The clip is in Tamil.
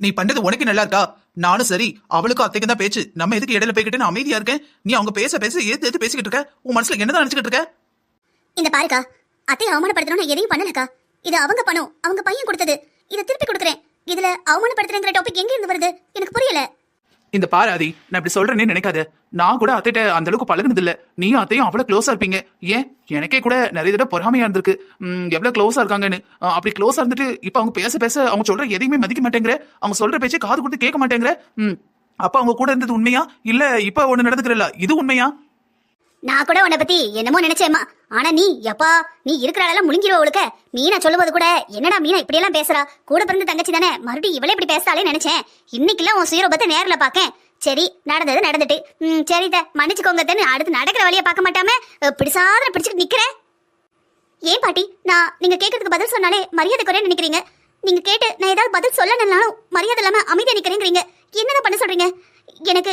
நீ பண்றது உனக்கு நல்லா இருக்கா? நானும் சரி அவளுக்கும் அத்தைக்கு தான் பேச்சு. நம்ம எதுக்கு இடையில போய்கிட்டு நான் அமைதியா இருக்கேன்? நீ அவங்க பேச பேச ஏத்து பேசிக்கிட்டு இருக்க. உன் மனசுல என்னதான் நினைச்சுக்கிட்டு இருக்க? இந்த பாருக்கா, அத்தையை அவமானப்படுத்தணும் நான் எதையும் பண்ணலக்கா. இது அவங்க பணம், அவங்க பையன் கொடுத்தது. இதை திருப்பி கொடுக்குறேன். இதுல அவமானப்படுத்துறேங்கிற டாபிக் எங்க இருந்து வருது எனக்கு புரியல. இந்த பாரு ஆதி, நான் இப்படி சொல்றேன்னு நினைக்காத. நான் கூட அத்தைட்ட அந்த அளவுக்கு பழகுனது இல்ல. நீயும் அத்தையும் அவ்வளவு க்ளோஸா இருப்பீங்க. ஏன் எனக்கே கூட நிறைய தடவை பொறாமையா இருந்திருக்கு. எவ்வளவு க்ளோஸா இருக்காங்கன்னு. அப்படி க்ளோஸா இருந்துட்டு இப்ப அவங்க பேச பேச அவங்க சொல்ற எதையுமே மதிக்க மாட்டேங்கிற. அவங்க சொல்ற பேச்சை காது கொடுத்து கேட்க மாட்டேங்கிற. அப்ப அவங்க கூட இருந்தது உண்மையா இல்ல இப்ப ஒண்ணு நடந்துக்கிறல்ல இது உண்மையா? நான் கூட உன்னை பத்தி என்னமோ நினைச்சேம்மா. ஆனா நீ எப்பா நீ இருக்கிறாளெல்லாம் முழுங்கிடுவ ஒழுக்க. மீனா சொல்லுவது கூட என்னடா மீனா இப்படி எல்லாம் பேசுறா, கூட பிறந்த தங்கச்சி தானே, மறுபடியும் இவளே இப்படி பேசாலே நினைச்சேன். இன்னைக்குலாம் உன் சுயரூபத்தை நேரில் பாக்கேன். சரி நடந்தது நடந்துட்டு சரி மன்னிச்சுக்கோங்க. அடுத்து நடக்கிற வழியை பார்க்க மாட்டாம பிடிசாத பிடிச்சிட்டு நிக்கிறேன். ஏன் பாட்டி, நான் நீங்க கேட்கறதுக்கு பதில் சொன்னாலே மரியாதை குறைன்னு நினைக்கிறீங்க. நீங்க கேட்டு நான் ஏதாவது பதில் சொல்லணும்னாலும் மரியாதை இல்லாம அமைதியா நிக்கிறேங்கிறீங்க. என்னதான் பண்ண சொல்றீங்க? எனக்கு